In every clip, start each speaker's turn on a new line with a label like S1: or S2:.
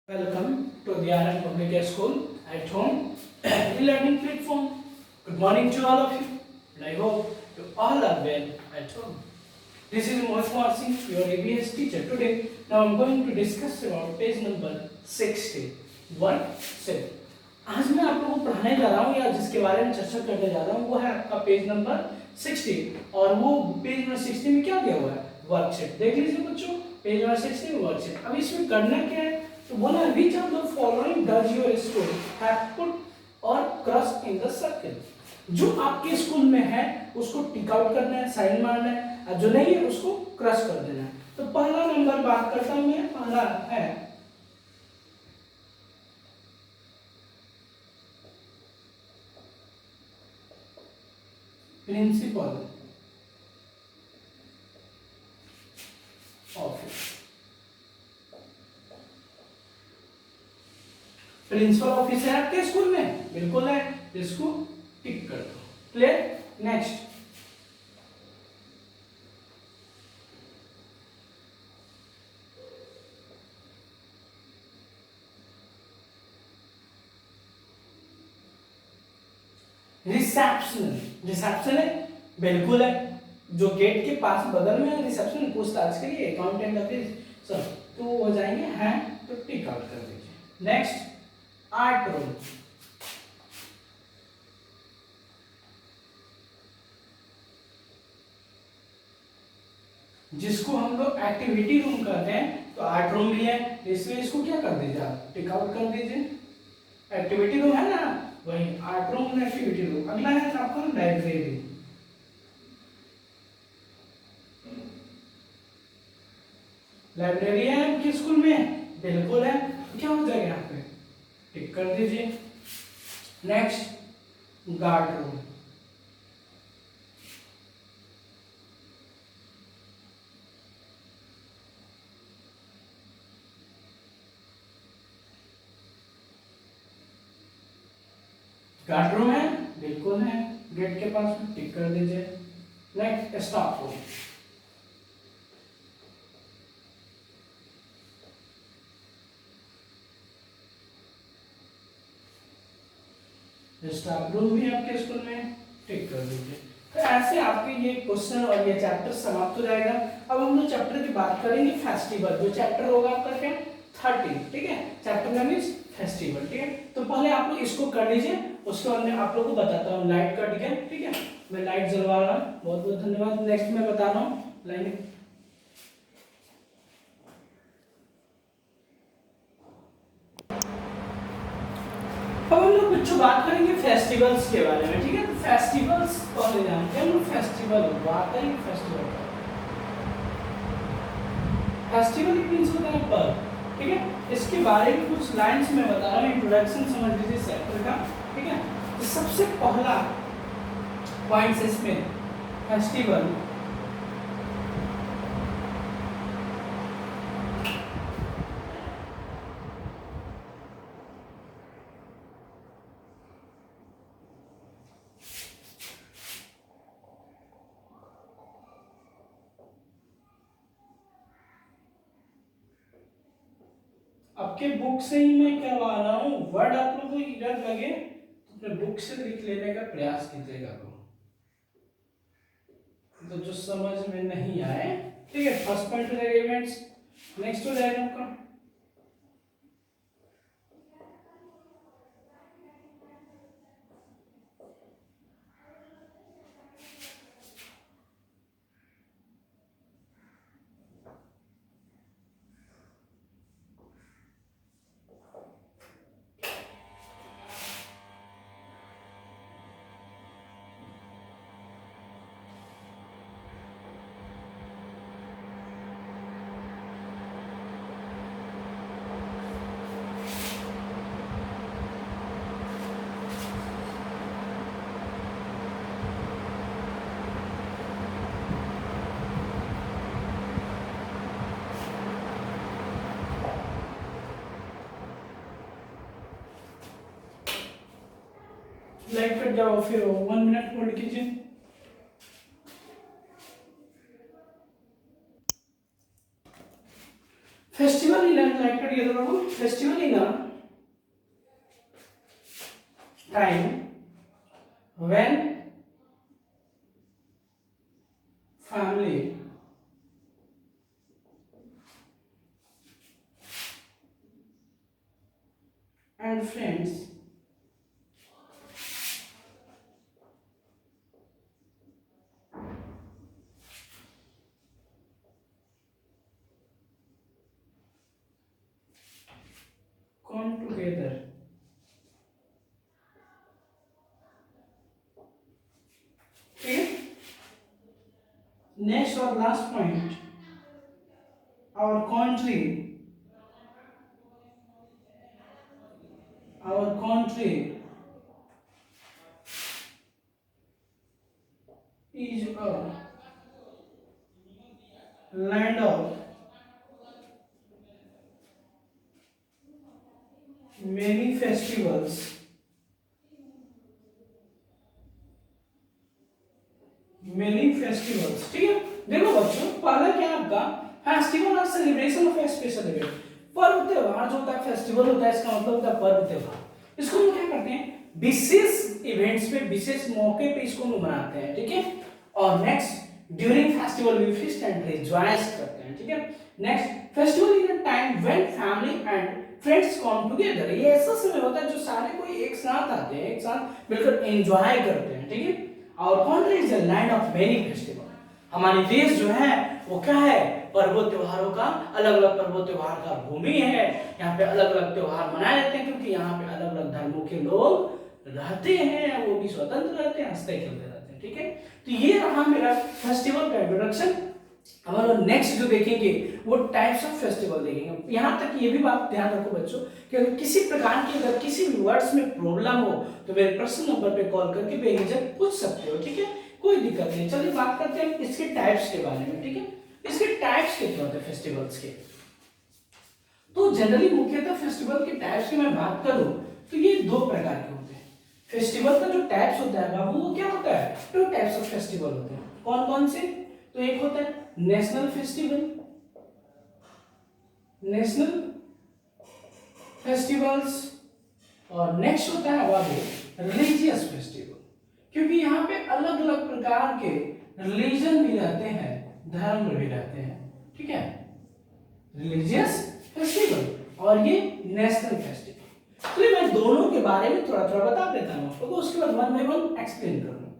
S1: Welcome to the RN Public School at home, e-learning platform. Good morning to all of you, and I hope you all are well at home. This is Mohit Kumar Singh, your ABS teacher. Today, now I'm going to discuss about page number 60. 1-7. आज मैं आप लोगों को पढ़ाने जा रहा हूँ या जिसके बारे में चर्चा करने जा रहा हूँ वो है आपका पेज नंबर 60 और वो पेज नंबर 60 में क्या दिया हुआ है वर्कशीट देख लीजिए बच्चों पेज नंबर 60 में वर्कशीट। अब इसमें करना क्या है तो बोला which of the following does your school have put or cross in the circle। जो आपके स्कूल में है उसको टिक आउट करना है साइन मारना है और जो नहीं है उसको क्रॉस कर देना है। तो पहला नंबर बात करता हूं मैं, पहला है प्रिंसिपल ऑफिस। प्रिंसिपल ऑफिस है आपके स्कूल में, बिल्कुल है, इसको टिक कर दो। क्लियर। Next reception. रिसेप्शन है, बिल्कुल है, जो गेट के पास बगल में रिसेप्शन पूछताछ के लिए अकाउंटेंट ऑफिस सब तो हो जाएंगे हैं तो टिक आउट कर दीजिए। Next art room. जिसको हम लोग एक्टिविटी रूम कहते हैं तो आर्ट रूम भी है, इसलिए इसको क्या कर दीजिए आप टिक आउट कर दीजिए। एक्टिविटी रूम है ना, वही आर्ट रूम और एक्टिविटी रूम। अगला है आपका लाइब्रेरी। लाइब्रेरी है आपके स्कूल में, बिल्कुल है, क्या हो जाएगा यहाँ पे टिक कर दीजिए। Next guard room. Guard room है, बिल्कुल है, गेट के पास में टिक कर दीजिए। Next staff room. Staff room भी आपके स्कूल में टिक कर दीजिए। तो ऐसे आपके ये क्वेश्चन और ये चैप्टर समाप्त हो जाएगा। अब हम लोग चैप्टर की बात करेंगे फेस्टिवल, जो चैप्टर होगा आपका क्या 30, ठीक है, चैप्टर का मींस फेस्टिवल, ठीक है। तो पहले आप लोग इसको कर लीजिए, उसके बाद मैं आप लोग को बताता हूँ लाइट कट गया, ठीक है, मैं लाइट जलवा रहा हूँ, बहुत बहुत धन्यवाद। नेक्स्ट मैं बता रहा हूँ लाइट। अब हम लोग कुछ बात करेंगे फेस्टिवल्स के बारे में, ठीक है। तो फेस्टिवल्स पहले जानते हैं हम, फेस्टिवल बात करेंगे फेस्टिवल। फेस्टिवल मींस होता है पर्व, ठीक है। इसके बारे में कुछ लाइंस में बता रहा हूँ, इंट्रोडक्शन समझ लीजिए चैप्टर का, ठीक है। तो सबसे पहला पॉइंट इसमें फेस्टिवल आपके बुक से ही मैं करवा रहा हूँ, वर्ड आप लोगों को इधर लगे तो अपने बुक से लिख लेने का प्रयास कीजिएगा। तो जो समझ में नहीं आए, ठीक है, फर्स्ट पॉइंट हो जाएगा इवेंट्स। नेक्स्ट हो जाएगा आपका लाइट कट जाओ, फिर 1 मिनट होल्ड कीजिए। फेस्टिवल लाइट कट ये तो festival in a time when family and friends come together. Okay. Next or last point, our country, our country is a land of many festivals. Many festivals, ठीक है। देखो बच्चों, पहला क्या है आपका फेस्टिवल और celebration of A special event. पर्व त्योहार जो होता है, फेस्टिवल होता है, इसका मतलब होता है पर्व त्योहार। इसको हम क्या करते हैं, विशेष इवेंट्स पे, विशेष मौके पे इसको हम मनाते हैं, ठीक है। और next, during festival we feast and rejoice करते हैं, ठीक है। Next, festival is a time when family and friends come together. ये ऐसा समय होता है जो सारे कोई एक साथ आते हैं, एक साथ मिलकर एंजॉय करते हैं, ठीक है। Our country is a land of many festivals. हमारी देश जो है वो क्या है, पर्वों त्योहारों का, अलग अलग पर्वों त्योहार का भूमि है। यहाँ पे अलग अलग त्योहार मनाए जाते हैं क्योंकि यहाँ पे अलग अलग धर्मों के लोग रहते हैं, वो भी स्वतंत्र रहते हैं, हंसते खेलते रहते हैं, ठीक है। तो ये रहा मेरा फेस्टिवल का इंट्रोडक्शन। हमारा नेक्स्ट जो देखेंगे वो टाइप्स ऑफ फेस्टिवल देखेंगे। यहाँ तक ये भी बात ध्यान रखो बच्चों कि अगर किसी प्रकार की, अगर किसी भी वर्ड्स में प्रॉब्लम हो तो मेरे पर्सनल नंबर पे कॉल करके बेझिझक पूछ सकते हो, ठीक है, कोई दिक्कत नहीं। चलिए बात करते हैं इसके टाइप्स के बारे में, ठीक है। इसके टाइप्स कितने होते हैं फेस्टिवल्स के? तो जनरली मुख्यतः फेस्टिवल के टाइप्स की मैं बात करूं तो ये दो प्रकार के होते हैं। फेस्टिवल का जो टाइप्स होता है बाबू, वो क्या होता है, टू टाइप्स ऑफ फेस्टिवल होते हैं। कौन कौन से? तो एक होता है नेशनल फेस्टिवल, नेशनल फेस्टिवल्स, और नेक्स्ट होता है बाबू रिलीजियस फेस्टिवल, क्योंकि यहाँ पे अलग अलग प्रकार के रिलीजन भी रहते हैं, धर्म भी रहते हैं, ठीक है। रिलीजियस फेस्टिवल और ये नेशनल फेस्टिवल। तो मैं दोनों के बारे में थोड़ा थोड़ा बता देता हूँ आपको, तो उसके बाद वन बाय वन एक्सप्लेन करूंगा।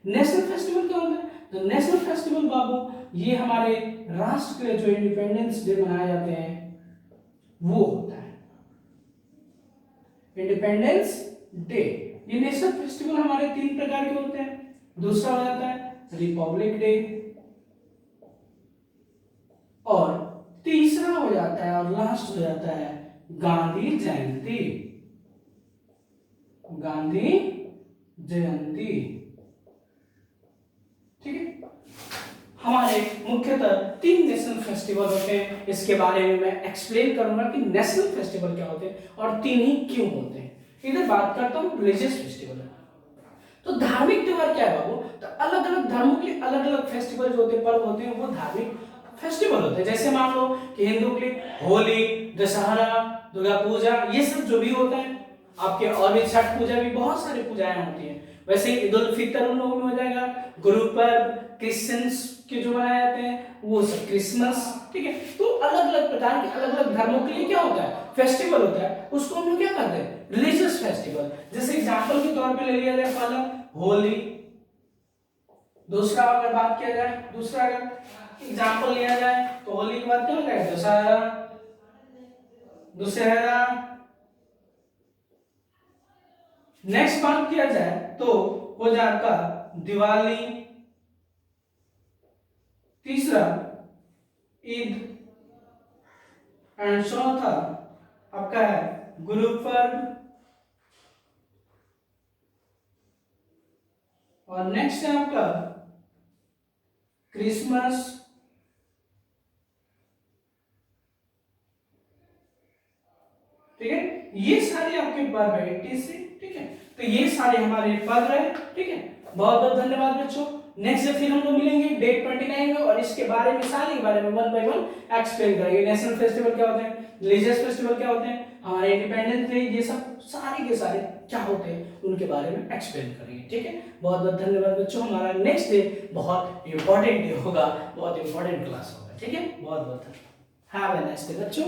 S1: नेशनल फेस्टिवल क्या होता है? तो नेशनल फेस्टिवल बाबू ये हमारे राष्ट्र के लिए जो इंडिपेंडेंस डे मनाए जाते हैं वो होता है इंडिपेंडेंस डे। ये नेशनल फेस्टिवल हमारे तीन प्रकार के होते हैं। दूसरा हो जाता है रिपब्लिक डे, और तीसरा हो जाता है और लास्ट हो जाता है गांधी जयंती। गांधी जयंती, ठीक है। हमारे मुख्यतः तीन नेशनल फेस्टिवल होते हैं। इसके बारे में मैं एक्सप्लेन करूंगा कि नेशनल फेस्टिवल क्या होते हैं और तीन ही क्यों होते हैं। इधर बात करता हूं रिलीजियस फेस्टिवल। तो धार्मिक त्योहार क्या है बाबू? तो अलग अलग धर्मों के अलग अलग फेस्टिवल जो होते हैं, पर्व होते हैं, वो धार्मिक फेस्टिवल होते हैं। जैसे मान लो कि हिंदू के होली, दशहरा, दुर्गा पूजा, ये सब जो भी होता है आपके, और भी छठ पूजा भी, बहुत सारी पूजाएं होती हैं। वैसे ईद उल फितर उन लोगों में हो जाएगा, गुरु पर्व क्रिश्चियंस के जो मनाए जाते हैं वो सब क्रिसमस, ठीक है। तो अलग अलग प्रकार के अलग अलग धर्मों के लिए क्या होता है, फेस्टिवल होता है। उसको हम लोग क्या करते हैं, रिलीजियस फेस्टिवल। जैसे एग्जांपल के तौर पे ले लिया जाए पहला होली, दूसरा अगर बात किया जाए, दूसरा अगर एग्जांपल लिया जाए तो होली के बाद क्या होता है, दशहरा, दशहरा। नेक्स्ट बात किया जाए तो हो जाता दिवाली, तीसरा ईद, एंड चौथा आपका है गुरु पर्व, और नेक्स्ट है आपका क्रिसमस, ठीक है। ये सारे आपके पर्व है 80 से, ठीक है। तो ये सारे हमारे पर्व है, ठीक है। बहुत बहुत धन्यवाद बच्चों। नेक्स्ट डे फिर हम लोग मिलेंगे डेट 29 में, और इसके बारे में, सारे के बारे में वन बाय वन एक्सप्लेन करेंगे। नेशनल फेस्टिवल क्या होते हैं, रिलीजियस फेस्टिवल क्या होते हैं, हमारे इंडिपेंडेंस डे, ये सब सारे के सारे क्या होते हैं उनके बारे में एक्सप्लेन करेंगे। ठीक है, बहुत बहुत धन्यवाद बच्चों। हमारा नेक्स्ट डे बहुत इंपॉर्टेंट डे होगा, बहुत इंपॉर्टेंट क्लास होगा। ठीक है, बहुत बहुत हैव अ नाइस डे बच्चों।